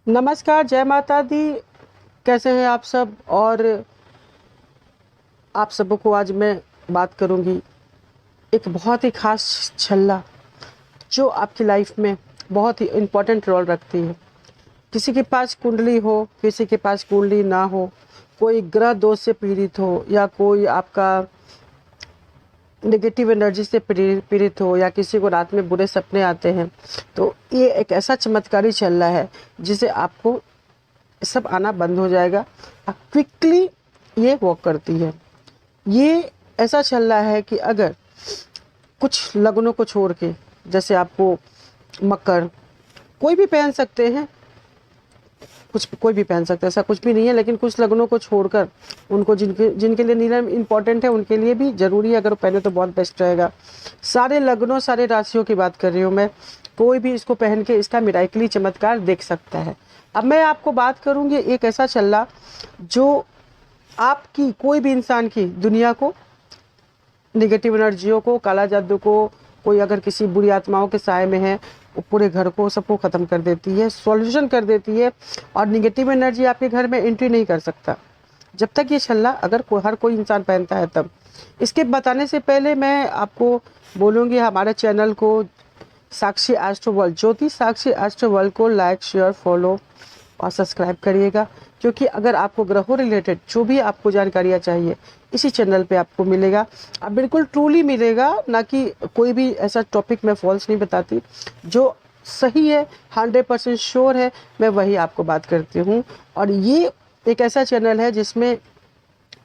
नमस्कार, जय माता दी। कैसे हैं आप सब? और आप सबको आज मैं बात करूंगी एक बहुत ही ख़ास छल्ला जो आपकी लाइफ में बहुत ही इम्पोर्टेंट रोल रखती है। किसी के पास कुंडली हो, किसी के पास कुंडली ना हो, कोई ग्रह दोष से पीड़ित हो या कोई आपका नेगेटिव एनर्जी से पीड़ित हो या किसी को रात में बुरे सपने आते हैं, तो ये एक ऐसा चमत्कारी छल्ला है जिसे आपको सब आना बंद हो जाएगा। क्विकली ये वर्क करती है। ये ऐसा छल्ला है कि अगर कुछ लग्नों को छोड़ के, जैसे आपको मकर, कोई भी पहन सकते हैं, कुछ कोई भी पहन सकता है, ऐसा कुछ भी नहीं है, लेकिन कुछ लग्नों को छोड़कर उनको जिनके जिनके लिए नीलम इम्पॉर्टेंट है उनके लिए भी ज़रूरी है। अगर वो पहने तो बहुत बेस्ट रहेगा। सारे लग्नों, सारे राशियों की बात कर रही हूँ मैं। कोई भी इसको पहन के इसका मिराकली चमत्कार देख सकता है। अब मैं आपको बात करूँगी एक ऐसा छल्ला जो आपकी, कोई भी इंसान की दुनिया को, नेगेटिव एनर्जियों को, काला जादू को, कोई अगर किसी बुरी आत्माओं के साए में है, वो पूरे घर को, सबको ख़त्म कर देती है, सॉल्यूशन कर देती है। और नेगेटिव एनर्जी आपके घर में एंट्री नहीं कर सकता जब तक ये छल्ला अगर हर कोई इंसान पहनता है तब। इसके बताने से पहले मैं आपको बोलूँगी हमारे चैनल को, साक्षी एस्ट्रो वर्ल्ड, ज्योति साक्षी एस्ट्रो वर्ल्ड को लाइक, शेयर, फॉलो और सब्सक्राइब करिएगा। क्योंकि अगर आपको ग्रहों रिलेटेड जो भी आपको जानकारियाँ चाहिए इसी चैनल पे आपको मिलेगा। अब बिल्कुल ट्रूली मिलेगा, ना कि कोई भी ऐसा टॉपिक मैं फॉल्स नहीं बताती। जो सही है, 100% श्योर है, मैं वही आपको बात करती हूँ। और ये एक ऐसा चैनल है जिसमें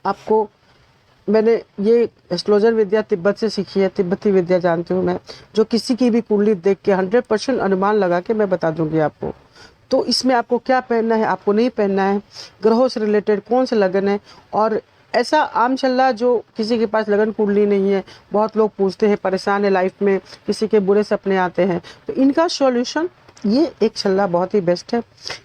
आपको, मैंने ये एस्ट्रोलॉजर विद्या तिब्बत से सीखी है, तिब्बती विद्या जानती हूँ मैं, जो किसी की भी कुंडली देख के 100% अनुमान लगा के मैं बता दूंगी आपको। तो इसमें आपको क्या पहनना है, आपको नहीं पहनना है, ग्रहों से रिलेटेड कौन से लगन है, और ऐसा आम छल्ला जो किसी के पास लगन कुंडली नहीं है, बहुत लोग पूछते हैं, परेशान है लाइफ में, किसी के बुरे सपने आते हैं, तो इनका सॉल्यूशन ये एक छल्ला बहुत ही बेस्ट है।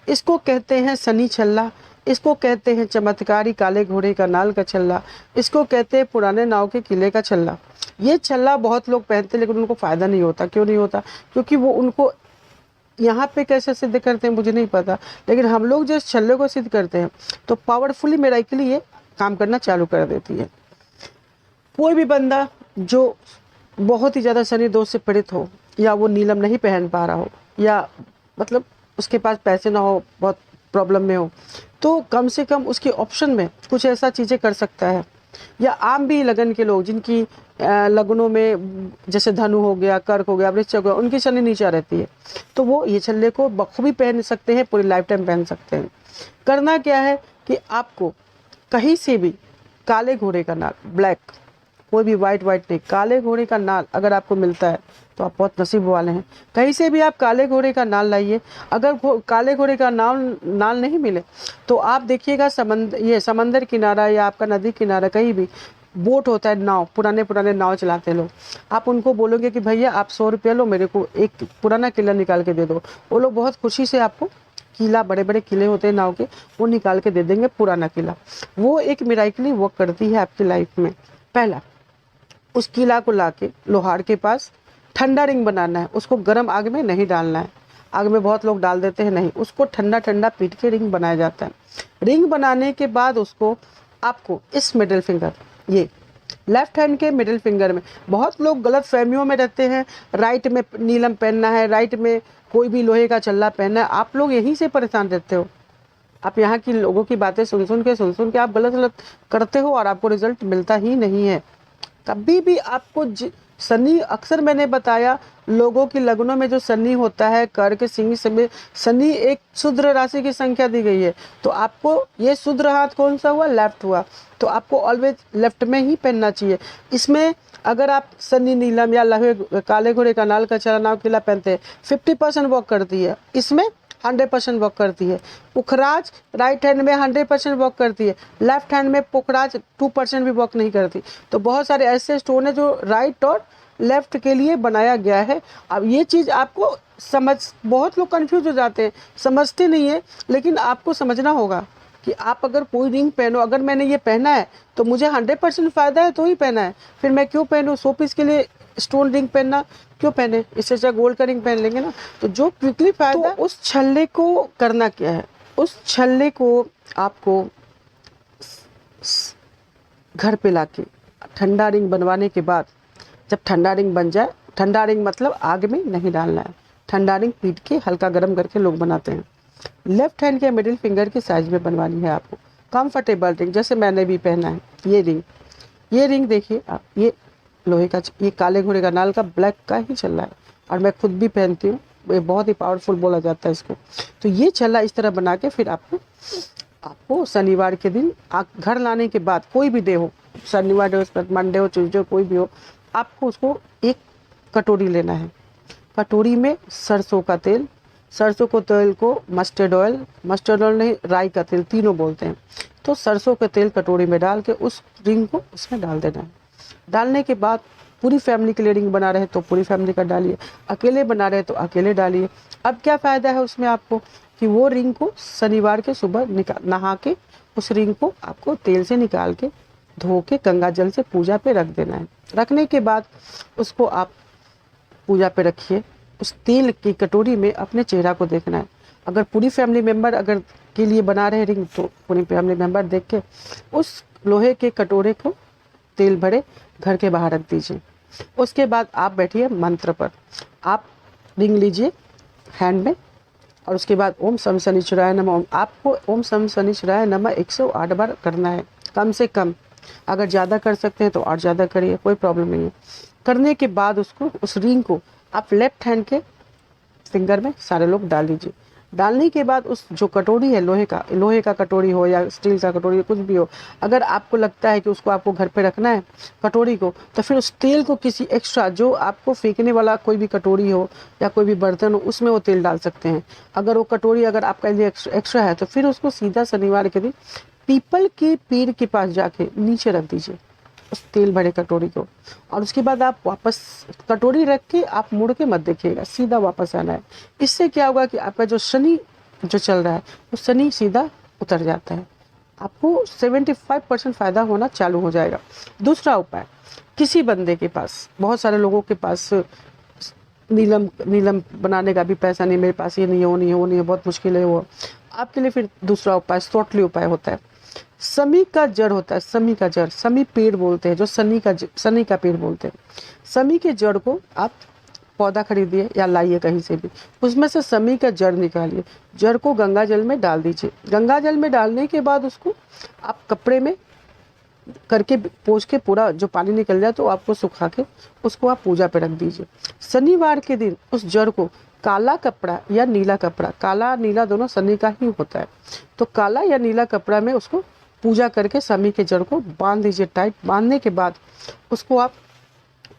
इसको कहते हैं शनि छल्ला, इसको कहते हैं चमत्कारी काले घोड़े का नाल का छल्ला, इसको कहते हैं पुराने नाव के किले का छल्ला। ये छल्ला बहुत लोग पहनते हैं लेकिन उनको फ़ायदा नहीं होता। क्यों नहीं होता? क्योंकि वो उनको यहाँ पे कैसे सिद्ध करते हैं मुझे नहीं पता, लेकिन हम लोग जो इस छल्ले को सिद्ध करते हैं तो पावरफुली मिराकली ये काम करना चालू कर देती है। कोई भी बंदा जो बहुत ही ज़्यादा शनि दोष से पीड़ित हो, या वो नीलम नहीं पहन पा रहा हो, या मतलब उसके पास पैसे ना हो, बहुत प्रॉब्लम में हो, तो कम से कम उसके ऑप्शन में कुछ ऐसा चीज़ें कर सकता है। या आम भी लगन के लोग जिनकी लगनों में, जैसे धनु हो गया, कर्क हो गया, वृश्चिक हो गया, उनकी शनि नीचा रहती है, तो वो ये छल्ले को बखूबी पहन सकते हैं, पूरी लाइफ टाइम पहन सकते हैं। करना क्या है कि आपको कहीं से भी काले घोड़े का नाल, ब्लैक, कोई भी वाइट नहीं, काले घोड़े का नाल अगर आपको मिलता है तो आप बहुत नसीब वाले हैं। कहीं से भी आप काले घोड़े का नाल लाइए। अगर काले घोड़े का नाल नहीं मिले तो आप देखिएगा समंदर किनारा या आपका नदी किनारा, कहीं भी बोट होता है, नाव, पुराने नाव चलाते हैं लोग, आप उनको बोलोगे कि भैया आप 100 रुपया लो, मेरे को एक पुराना किला निकाल के दे दो, वो लोग बहुत खुशी से आपको किला, बड़े बड़े किले होते हैं नाव के, वो निकाल के दे देंगे, पुराना किला। वो एक मिराकली वर्क करती है आपकी लाइफ में। पहला, उस किला को लाके लोहार के पास ठंडा रिंग बनाना है, उसको गर्म आग में नहीं डालना है। आग में बहुत लोग डाल देते हैं, नहीं, उसको ठंडा ठंडा पीट के रिंग बनाया जाता है। रिंग बनाने के बाद उसको आपको इस मिडिल फिंगर, ये लेफ्ट हैंड के मिडिल फिंगर में, बहुत लोग गलत फहमियों में रहते हैं, राइट में नीलम पहनना है, राइट में कोई भी लोहे का छल्ला पहनना है, आप लोग यहीं से परेशान रहते हो। आप यहाँ की लोगों की बातें सुन के आप गलत गलत करते हो और आपको रिजल्ट मिलता ही नहीं है। कभी भी आपको शनि, अक्सर मैंने बताया, लोगों की लगनों में जो शनि होता है, कर्क, सिंह में शनि एक शुद्र राशि की संख्या दी गई है, तो आपको ये शुद्र हाथ कौन सा हुआ? लेफ्ट हुआ, तो आपको ऑलवेज लेफ्ट में ही पहनना चाहिए। इसमें अगर आप शनि नीलम या लहे काले घोड़े का नाल का छल्ला, नाव किला पहनते हैं, 50% वर्क करती है, इसमें 100% वर्क करती है। पुखराज राइट हैंड में 100% वर्क करती है, लेफ्ट हैंड में पुखराज 2% भी वर्क नहीं करती। तो बहुत सारे ऐसे स्टोन है जो राइट और लेफ्ट के लिए बनाया गया है। अब ये चीज़ आपको बहुत लोग कंफ्यूज हो जाते हैं, समझते नहीं है, लेकिन आपको समझना होगा कि आप अगर कोई रिंग पहनो, अगर मैंने ये पहना है तो मुझे 100% फ़ायदा है तो ही पहना है, फिर मैं क्यों पहनूँ? 100 पीस के लिए स्टोन रिंग पहनना क्यों पहने, इससे अच्छा गोल्ड का रिंग पहन लेंगे ना। तो जो क्विकली फायदा, तो उस छल्ले को करना क्या है, उस छल्ले को आपको घर पे लाके ठंडा रिंग बनवाने के बाद, जब ठंडा रिंग बन जाए, ठंडा रिंग मतलब आग में नहीं डालना है, ठंडा रिंग पीट के हल्का गर्म करके लोग बनाते हैं। लेफ्ट हैंड के मिडिल फिंगर के साइज में बनवानी है आपको, कंफर्टेबल रिंग, जैसे मैंने भी पहना है ये रिंग। ये रिंग देखिए आप, ये लोहे का, ये काले घोड़े का नाल का ब्लैक का ही चल रहा है, और मैं खुद भी पहनती हूँ, ये बहुत ही पावरफुल बोला जाता है इसको। तो ये छल्ला इस तरह बना के फिर आपको शनिवार के दिन घर लाने के बाद, कोई भी डे हो, शनिवार हो, मंडे हो, ट्यूसडे हो, कोई भी हो, आपको उसको एक कटोरी लेना है। कटोरी में सरसों का तेल, सरसों को तेल को मस्टर्ड ऑयल नहीं, राई का तेल, तीनों बोलते हैं। तो सरसों का तेल कटोरी में डाल के उस रिंग को उसमें डाल देना है। डालने के बाद पूरी फैमिली के लिए रिंग बना रहे तो पूरी फैमिली का डालिए, अकेले बना रहे तो अकेले डालिए। अब क्या फ़ायदा है उसमें आपको कि वो रिंग को शनिवार के सुबह नहा के उस रिंग को आपको तेल से निकाल के धो के गंगा जल से पूजा पे रख देना है। रखने के बाद उसको आप पूजा पे रखिए, उस तेल की कटोरी में अपने चेहरा को देखना है। अगर पूरी फैमिली मेम्बर अगर के लिए बना रहे रिंग तो पूरी फैमिली मेम्बर देख के उस लोहे के कटोरे को तेल भरे घर के बाहर रख दीजिए। उसके बाद आप बैठिए मंत्र पर, आप रिंग लीजिए हैंड में, और उसके बाद ओम सम शनिश्चराय नमः, आपको ओम सम शनिश्चराय नमः 108 बार करना है कम से कम। अगर ज़्यादा कर सकते हैं तो और ज़्यादा करिए, कोई प्रॉब्लम नहीं है। करने के बाद उसको, उस रिंग को आप लेफ्ट हैंड के फिंगर में सारे लोग डाल लीजिए। डालने के बाद उस जो कटोरी है लोहे का कटोरी हो या स्टील का कटोरी कुछ भी हो, अगर आपको लगता है कि उसको आपको घर पे रखना है कटोरी को, तो फिर उस तेल को किसी एक्स्ट्रा, जो आपको फेंकने वाला कोई भी कटोरी हो या कोई भी बर्तन हो, उसमें वो तेल डाल सकते हैं। अगर वो कटोरी अगर आपका लिए एक्स्ट्रा है तो फिर उसको सीधा शनिवार के दिन पीपल के पेड़ के पास जाके नीचे रख दीजिए उस तेल भरे कटोरी को। और उसके बाद आप वापस कटोरी रख के आप मुड़ के मत देखिएगा, सीधा वापस आना है। इससे क्या होगा कि आपका जो शनि जो चल रहा है वो शनि सीधा उतर जाता है, आपको 75% फ़ायदा होना चालू हो जाएगा। दूसरा उपाय, किसी बंदे के पास, बहुत सारे लोगों के पास नीलम बनाने का भी पैसा नहीं, मेरे पास ये नहीं है, वो नहीं है, वो नहीं है, बहुत मुश्किल है वो। आपके लिए फिर दूसरा उपाय, सौटली उपाय होता है। समी का जड़ होता है, समी का जड़, समी पेड़ बोलते हैं, जो सनी का पेड़ बोलते हैं। समी के जड़ को आप पौधा खरीदिए या लाइए कहीं से भी, उसमें से समी का जड़ निकालिए, जड़ को गंगा जल में डाल दीजिए। गंगा जल में डालने के बाद उसको आप कपड़े में करके पोंछ के पूरा जो पानी निकल जाए तो आपको सुखा के उसको आप पूजा पे रख दीजिए। शनिवार के दिन उस जड़ को काला कपड़ा या नीला कपड़ा, काला नीला दोनों शनि का ही होता है, तो काला या नीला कपड़ा में उसको पूजा करके शनि के जड़ को बांध दीजिए टाइट। बांधने के बाद उसको आप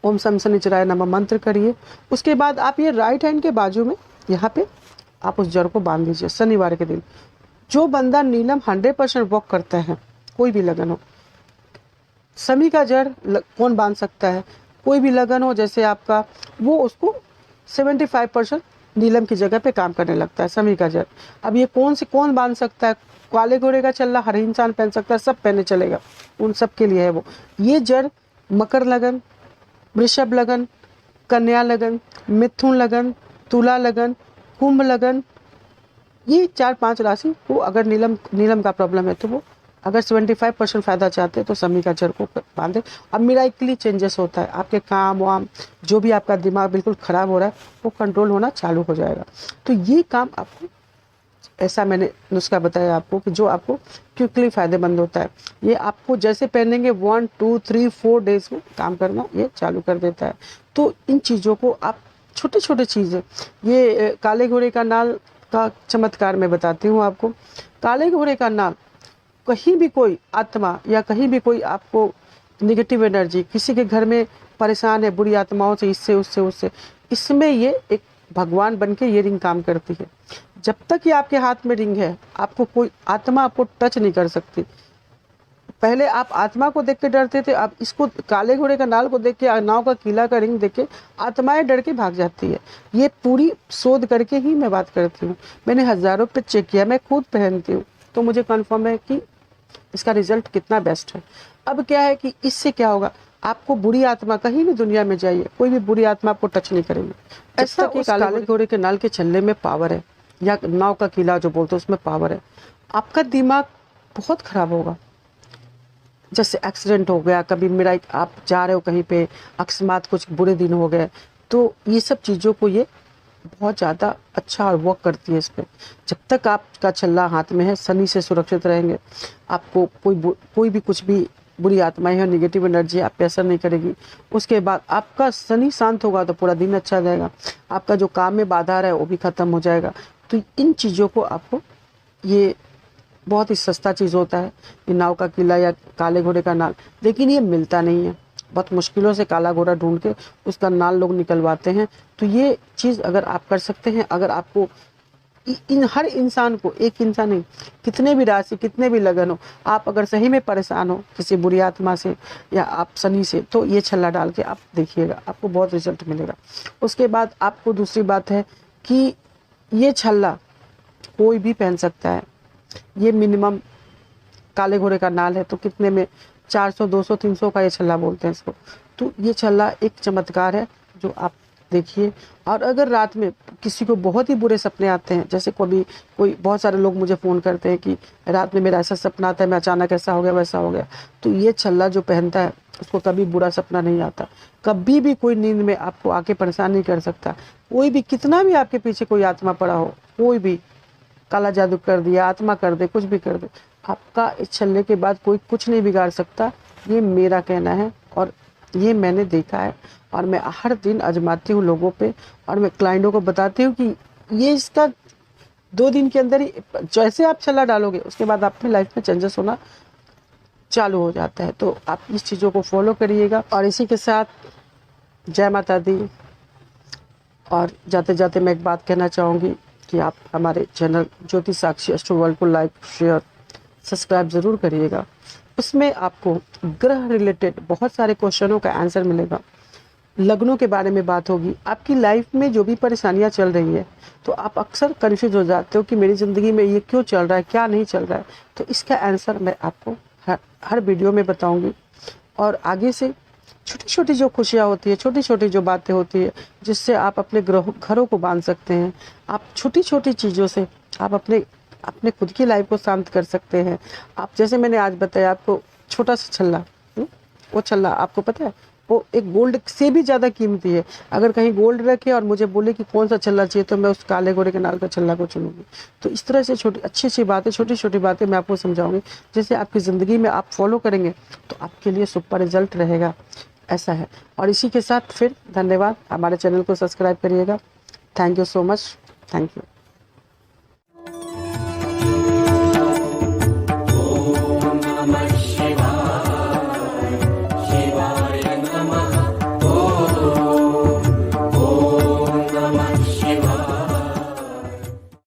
ओम सम शनिश्चराय नमः मंत्र करिए। उसके बाद आप ये राइट हैंड के बाजू में यहाँ पे आप उस जड़ को बांध दीजिए शनिवार के दिन। जो बंदा नीलम 100% वर्क करता है, कोई भी लगन हो, समी का जड़ कौन बांध सकता है, कोई भी लगन हो जैसे आपका, वो उसको 75% नीलम की जगह पे काम करने लगता है समी का जड़। अब ये कौन बांध सकता है, काले घोड़े का चल्ला हर इंसान पहन सकता है, सब पहने चलेगा, उन सब के लिए है वो। ये जड़ मकर लगन, वृषभ लगन, कन्या लगन, मिथुन लगन, तुला लगन, कुंभ लगन, ये 4-5 राशि को अगर नीलम का प्रॉब्लम है तो वो अगर 75% फ़ायदा चाहते हैं तो समी का जड़ को बांधे। अब मिराइकली चेंजेस होता है, आपके काम वाम जो भी आपका दिमाग बिल्कुल ख़राब हो रहा है वो कंट्रोल होना चालू हो जाएगा। तो ये काम आपको, ऐसा मैंने नुस्खा बताया आपको कि जो आपको क्विकली फ़ायदेमंद होता है। ये आपको जैसे पहनेंगे 1 2 3 4 डेज़ में काम करना ये चालू कर देता है। तो इन चीज़ों को आप, छोटे छोटे चीज़ें, ये काले घोड़े का नाल का चमत्कार मैं बताती हूँ आपको। काले घोड़े का नाल, कहीं भी कोई आत्मा या कहीं भी कोई आपको नेगेटिव एनर्जी, किसी के घर में परेशान है बुरी आत्माओं से, इससे उससे, इसमें ये एक भगवान बन के ये रिंग काम करती है। जब तक ये आपके हाथ में रिंग है, आपको कोई आत्मा आपको टच नहीं कर सकती। पहले आप आत्मा को देख के डरते थे, अब इसको काले घोड़े का नाल को देख के, नाव का किला का रिंग देख के आत्माएं डर के भाग जाती है। ये पूरी शोध करके ही मैं बात करती हूँ, मैंने हज़ारों पे चेक किया, मैं खुद पहनती हूँ, तो मुझे कन्फर्म है कि इसका रिजल्ट कितना बेस्ट है। अब क्या है कि इससे क्या होगा, आपको बुरी आत्मा, कहीं भी दुनिया में जाइए, कोई भी बुरी आत्मा आपको टच नहीं करेगी। ऐसा उस काले घोड़े के नाल के छल्ले में पावर है, या नाव का किला जो बोलते हैं उसमें पावर है। आपका दिमाग बहुत खराब होगा। जैसे एक्सीडेंट हो गया, कभी मेरा आप जा रहे हो कहीं पे, अकस्मात कुछ बुरे दिन हो गए, तो ये सब चीज़ों को ये बहुत ज़्यादा अच्छा वर्क करती है इस पर। जब तक आपका छल्ला हाथ में है, शनि से सुरक्षित रहेंगे। आपको कोई भी कुछ भी बुरी आत्माएं हैं, निगेटिव एनर्जी आप पे असर नहीं करेगी। उसके बाद आपका शनि शांत होगा तो पूरा दिन अच्छा जाएगा। आपका जो काम में बाधा है वो भी ख़त्म हो जाएगा। तो इन चीज़ों को आपको, ये बहुत ही सस्ता चीज़ होता है ये नाव का किला या काले घोड़े का नाल, लेकिन ये मिलता नहीं है। बहुत मुश्किलों से काला घोड़ा ढूंढ के उसका नाल लोग निकलवाते हैं। तो ये चीज़ अगर आप कर सकते हैं, अगर आपको इन हर इंसान को, एक इंसान नहीं, कितने भी राशि, कितने भी लगन हो, आप अगर सही में परेशान हो किसी बुरी आत्मा से या आप शनि से, तो ये छल्ला डाल के आप देखिएगा, आपको बहुत रिजल्ट मिलेगा। उसके बाद आपको दूसरी बात है कि ये छल्ला कोई भी पहन सकता है। ये मिनिमम काले घोड़े का नाल है तो कितने में 400, 200, 300 का ये छल्ला बोलते हैं इसको। तो ये छल्ला एक चमत्कार है जो आप देखिए। और अगर रात में किसी को बहुत ही बुरे सपने आते हैं, जैसे कोई बहुत सारे लोग मुझे फ़ोन करते हैं कि रात में मेरा ऐसा सपना आता है, मैं अचानक ऐसा हो गया वैसा हो गया, तो ये छल्ला जो पहनता है उसको कभी बुरा सपना नहीं आता। कभी भी कोई नींद में आपको आके परेशान नहीं कर सकता। कोई भी, कितना भी आपके पीछे कोई आत्मा पड़ा हो, कोई भी काला जादू कर दिया, आत्मा कर दे, कुछ भी कर दे, आपका इस छल्ले के बाद कोई कुछ नहीं बिगाड़ सकता। ये मेरा कहना है और ये मैंने देखा है, और मैं हर दिन आजमाती हूँ लोगों पे, और मैं क्लाइंटों को बताती हूँ कि ये इसका 2 दिन के अंदर ही जैसे आप छल्ला डालोगे उसके बाद आपकी लाइफ में चेंजेस होना चालू हो जाता है। तो आप इस चीज़ों को फॉलो करिएगा। और इसी के साथ जय माता दी। और जाते जाते मैं एक बात कहना चाहूँगी कि आप हमारे चैनल ज्योति साक्षी एस्ट्रो वर्ल्ड को लाइक, शेयर, सब्सक्राइब ज़रूर करिएगा। उसमें आपको ग्रह रिलेटेड बहुत सारे क्वेश्चनों का आंसर मिलेगा। लग्नों के बारे में बात होगी। आपकी लाइफ में जो भी परेशानियां चल रही है, तो आप अक्सर कन्फ्यूज हो जाते हो कि मेरी ज़िंदगी में ये क्यों चल रहा है, क्या नहीं चल रहा है। तो इसका आंसर मैं आपको हर वीडियो में बताऊंगी। और आगे से छोटी छोटी जो खुशियाँ होती है, छोटी छोटी जो बातें होती है, जिससे आप अपने घरों को बांध सकते हैं। आप छोटी छोटी चीज़ों से आप अपने खुद की लाइफ को शांत कर सकते हैं। आप जैसे मैंने आज बताया आपको, छोटा सा छल्ला, वो छल्ला आपको पता है वो एक गोल्ड से भी ज़्यादा कीमती है। अगर कहीं गोल्ड रखे और मुझे बोले कि कौन सा छल्ला चाहिए, तो मैं उस काले घोड़े के नाल का छल्ला को चुनूंगी। तो इस तरह से अच्छी अच्छी बातें, छोटी छोटी बातें मैं आपको समझाऊंगी, जैसे आपकी ज़िंदगी में आप फॉलो करेंगे तो आपके लिए सुपर रिजल्ट रहेगा। ऐसा है। और इसी के साथ फिर धन्यवाद। हमारे चैनल को सब्सक्राइब करिएगा। Thank you so much. Thank you.